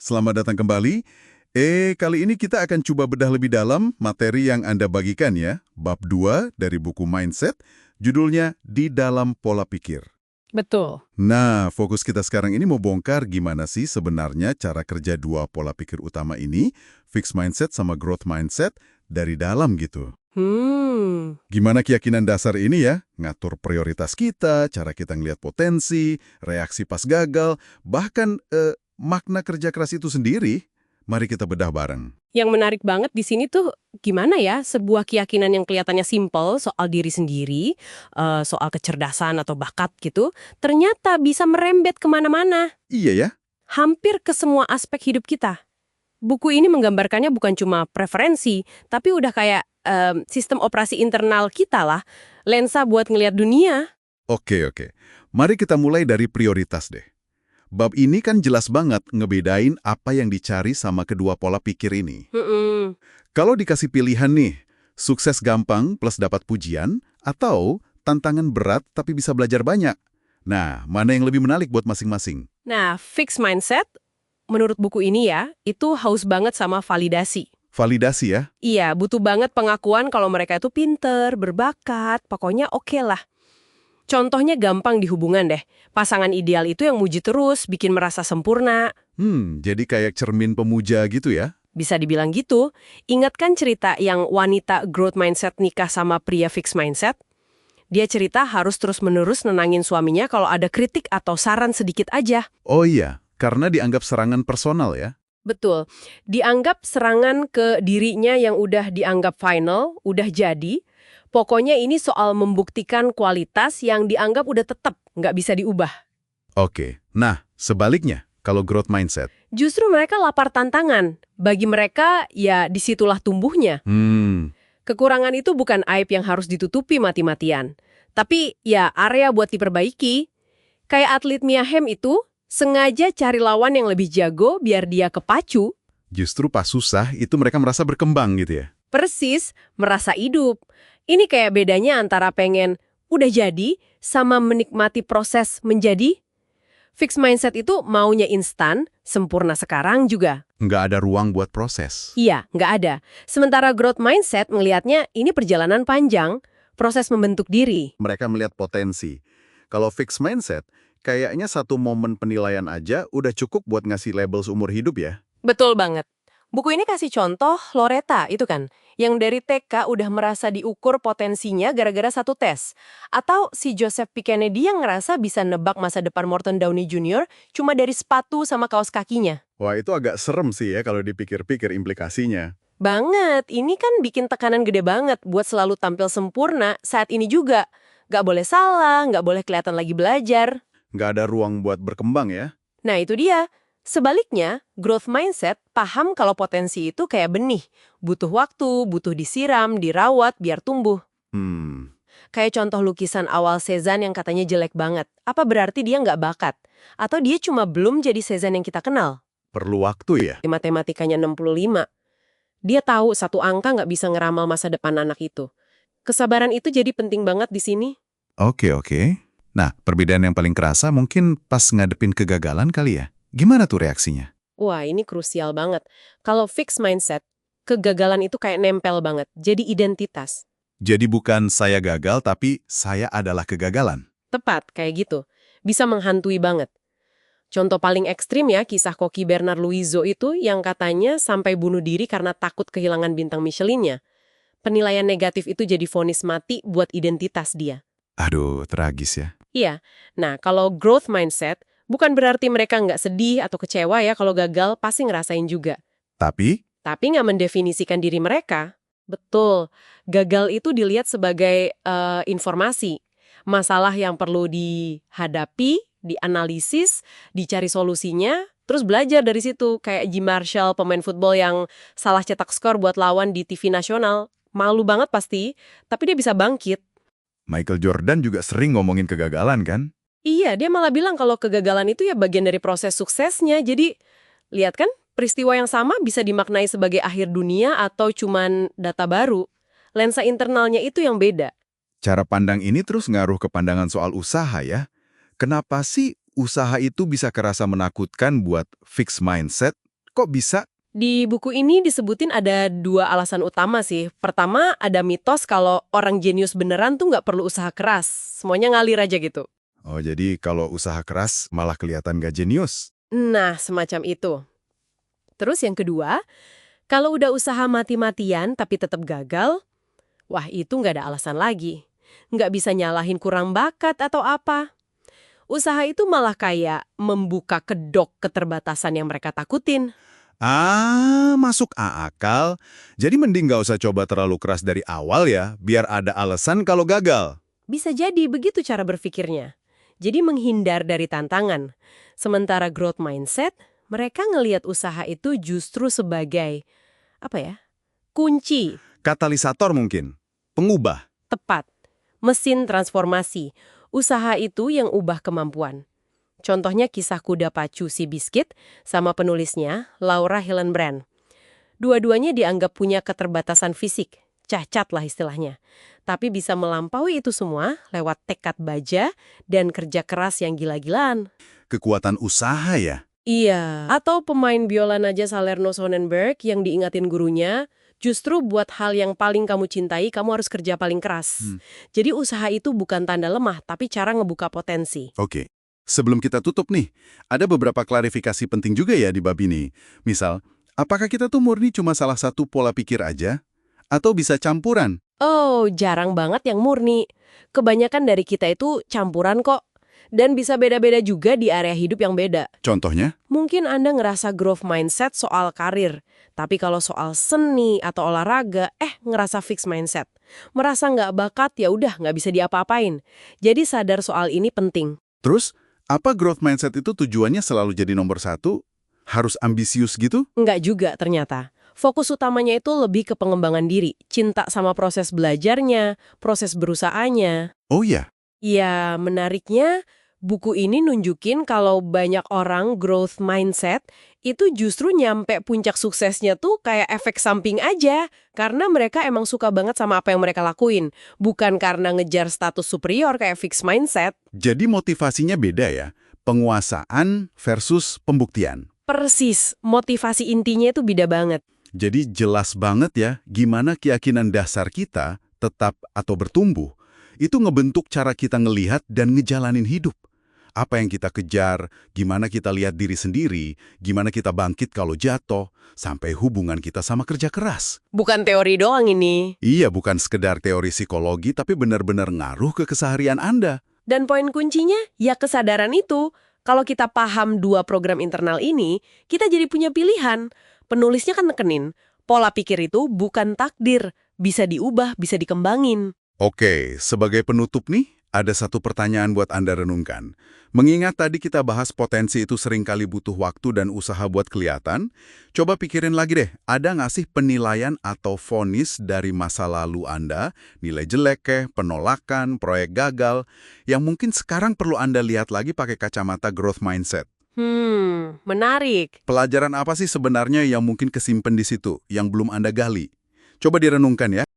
Selamat datang kembali. Kali ini kita akan coba bedah lebih dalam materi yang Anda bagikan ya. Bab 2 dari buku Mindset, judulnya Di Dalam Pola Pikir. Betul. Nah, fokus kita sekarang ini mau bongkar gimana sih sebenarnya cara kerja dua pola pikir utama ini, fixed mindset sama growth mindset, dari dalam gitu. Gimana keyakinan dasar ini ya, ngatur prioritas kita, cara kita ngelihat potensi, reaksi pas gagal, bahkan makna kerja keras itu sendiri. Mari kita bedah bareng. Yang menarik banget di sini tuh gimana ya sebuah keyakinan yang kelihatannya simpel soal diri sendiri, soal kecerdasan atau bakat gitu, ternyata bisa merembet kemana-mana. Iya ya? Hampir ke semua aspek hidup kita. Buku ini menggambarkannya bukan cuma preferensi, tapi udah kayak sistem operasi internal kita lah, lensa buat ngelihat dunia. Oke. Mari kita mulai dari prioritas deh. Bab ini kan jelas banget ngebedain apa yang dicari sama kedua pola pikir ini. Kalau dikasih pilihan nih, sukses gampang plus dapat pujian, atau tantangan berat tapi bisa belajar banyak. Nah, mana yang lebih menarik buat masing-masing? Nah, fixed mindset, menurut buku ini ya, itu haus banget sama validasi. Validasi ya? Iya, butuh banget pengakuan kalau mereka itu pinter, berbakat, pokoknya oke lah. Contohnya gampang di hubungan deh. Pasangan ideal itu yang muji terus, bikin merasa sempurna. Jadi kayak cermin pemuja gitu ya? Bisa dibilang gitu. Ingatkan cerita yang wanita growth mindset nikah sama pria fixed mindset? Dia cerita harus terus-menerus nenangin suaminya kalau ada kritik atau saran sedikit aja. Oh iya, karena dianggap serangan personal ya? Betul. Dianggap serangan ke dirinya yang udah dianggap final, udah jadi. Pokoknya ini soal membuktikan kualitas yang dianggap udah tetap, nggak bisa diubah. Oke. Nah, sebaliknya, kalau growth mindset. Justru mereka lapar tantangan. Bagi mereka, ya disitulah tumbuhnya. Kekurangan itu bukan aib yang harus ditutupi mati-matian. Tapi ya area buat diperbaiki. Kayak atlet Mia Hamm itu, sengaja cari lawan yang lebih jago biar dia kepacu. Justru pas susah, itu mereka merasa berkembang gitu ya? Persis, merasa hidup. Ini kayak bedanya antara pengen udah jadi sama menikmati proses menjadi. Fixed mindset itu maunya instan, sempurna sekarang juga. Nggak ada ruang buat proses. Iya, nggak ada. Sementara growth mindset melihatnya ini perjalanan panjang, proses membentuk diri. Mereka melihat potensi. Kalau fixed mindset, kayaknya satu momen penilaian aja udah cukup buat ngasih label seumur hidup ya? Betul banget. Buku ini kasih contoh Loretta, itu kan, yang dari TK udah merasa diukur potensinya gara-gara satu tes. Atau si Joseph P. Kennedy yang ngerasa bisa nebak masa depan Morton Downey Jr. cuma dari sepatu sama kaos kakinya. Wah, itu agak serem sih ya kalau dipikir-pikir implikasinya. Banget, ini kan bikin tekanan gede banget buat selalu tampil sempurna saat ini juga. Nggak boleh salah, nggak boleh kelihatan lagi belajar. Nggak ada ruang buat berkembang ya? Nah itu dia. Sebaliknya, growth mindset paham kalau potensi itu kayak benih. Butuh waktu, butuh disiram, dirawat, biar tumbuh. Kayak contoh lukisan awal Cézanne yang katanya jelek banget. Apa berarti dia nggak bakat? Atau dia cuma belum jadi Cézanne yang kita kenal? Perlu waktu ya? Matematikanya 65. Dia tahu satu angka nggak bisa ngeramal masa depan anak itu. Kesabaran itu jadi penting banget di sini. Oke. Nah, perbedaan yang paling kerasa mungkin pas ngadepin kegagalan kali ya? Gimana tuh reaksinya? Wah, ini krusial banget. Kalau fixed mindset, kegagalan itu kayak nempel banget. Jadi identitas. Jadi bukan saya gagal, tapi saya adalah kegagalan. Tepat, kayak gitu. Bisa menghantui banget. Contoh paling ekstrim ya, kisah koki Bernard Luizo itu yang katanya sampai bunuh diri karena takut kehilangan bintang Michelin-nya. Penilaian negatif itu jadi vonis mati buat identitas dia. Aduh, tragis ya. Iya. Nah, kalau growth mindset, bukan berarti mereka nggak sedih atau kecewa ya kalau gagal, pasti ngerasain juga. Tapi Nggak mendefinisikan diri mereka. Betul. Gagal itu dilihat sebagai informasi. Masalah yang perlu dihadapi, dianalisis, dicari solusinya, terus belajar dari situ. Kayak Jim Marshall, pemain football yang salah cetak skor buat lawan di TV nasional. Malu banget pasti, tapi dia bisa bangkit. Michael Jordan juga sering ngomongin kegagalan kan? Iya, dia malah bilang kalau kegagalan itu ya bagian dari proses suksesnya. Jadi, lihat kan, peristiwa yang sama bisa dimaknai sebagai akhir dunia atau cuman data baru. Lensa internalnya itu yang beda. Cara pandang ini terus ngaruh ke pandangan soal usaha ya. Kenapa sih usaha itu bisa kerasa menakutkan buat fixed mindset, kok bisa? Di buku ini disebutin ada 2 alasan utama sih. Pertama, ada mitos kalau orang jenius beneran tuh nggak perlu usaha keras. Semuanya ngalir aja gitu. Oh, jadi kalau usaha keras malah kelihatan gak jenius. Nah, semacam itu. Terus yang kedua, kalau udah usaha mati-matian tapi tetap gagal, wah itu nggak ada alasan lagi. Nggak bisa nyalahin kurang bakat atau apa. Usaha itu malah kayak membuka kedok keterbatasan yang mereka takutin. Masuk akal. Jadi mending gak usah coba terlalu keras dari awal ya, biar ada alasan kalau gagal. Bisa jadi begitu cara berpikirnya. Jadi menghindar dari tantangan. Sementara growth mindset, mereka ngelihat usaha itu justru sebagai, kunci, Katalisator mungkin, pengubah. tepat, mesin transformasi. Usaha itu yang ubah kemampuan. Contohnya kisah kuda pacu si Biscuit sama penulisnya, Laura Hillenbrand. Dua-duanya dianggap punya keterbatasan fisik, cacat lah istilahnya. Tapi bisa melampaui itu semua lewat tekad baja dan kerja keras yang gila-gilaan. Kekuatan usaha ya. Iya, atau pemain biola Naja Salerno Sonnenberg yang diingatin gurunya, justru buat hal yang paling kamu cintai, kamu harus kerja paling keras. Jadi usaha itu bukan tanda lemah, tapi cara ngebuka potensi. Oke. Sebelum kita tutup nih, ada beberapa klarifikasi penting juga ya di bab ini. Misal, apakah kita tuh murni cuma salah satu pola pikir aja? Atau bisa campuran? Oh, jarang banget yang murni. Kebanyakan dari kita itu campuran kok. Dan bisa beda-beda juga di area hidup yang beda. Contohnya? Mungkin Anda ngerasa growth mindset soal karir. Tapi kalau soal seni atau olahraga, ngerasa fixed mindset. Merasa nggak bakat, ya udah nggak bisa diapa-apain. Jadi sadar soal ini penting. Terus, apa growth mindset itu tujuannya selalu jadi nomor satu? Harus ambisius gitu? Nggak juga ternyata. Fokus utamanya itu lebih ke pengembangan diri. Cinta sama proses belajarnya, proses berusahanya. Oh iya. Ya, menariknya, buku ini nunjukin kalau banyak orang growth mindset itu justru nyampe puncak suksesnya tuh kayak efek samping aja. Karena mereka emang suka banget sama apa yang mereka lakuin. Bukan karena ngejar status superior kayak fixed mindset. Jadi motivasinya beda ya? Penguasaan versus pembuktian. Persis, motivasi intinya itu beda banget. Jadi jelas banget ya gimana keyakinan dasar kita tetap atau bertumbuh. Itu ngebentuk cara kita ngelihat dan ngejalanin hidup. Apa yang kita kejar, gimana kita lihat diri sendiri, gimana kita bangkit kalau jatuh, sampai hubungan kita sama kerja keras. Bukan teori doang ini. Iya, bukan sekedar teori psikologi, tapi benar-benar ngaruh ke keseharian Anda. Dan poin kuncinya, ya kesadaran itu. Kalau kita paham 2 program internal ini, kita jadi punya pilihan. Penulisnya kan nekenin, pola pikir itu bukan takdir, bisa diubah, bisa dikembangin. Oke, sebagai penutup nih, ada satu pertanyaan buat Anda renungkan. Mengingat tadi kita bahas potensi itu seringkali butuh waktu dan usaha buat kelihatan, coba pikirin lagi deh, ada nggak sih penilaian atau vonis dari masa lalu Anda, nilai jelek, penolakan, proyek gagal, yang mungkin sekarang perlu Anda lihat lagi pakai kacamata growth mindset? Menarik. Pelajaran apa sih sebenarnya yang mungkin kesimpan di situ, yang belum Anda gali? Coba direnungkan ya.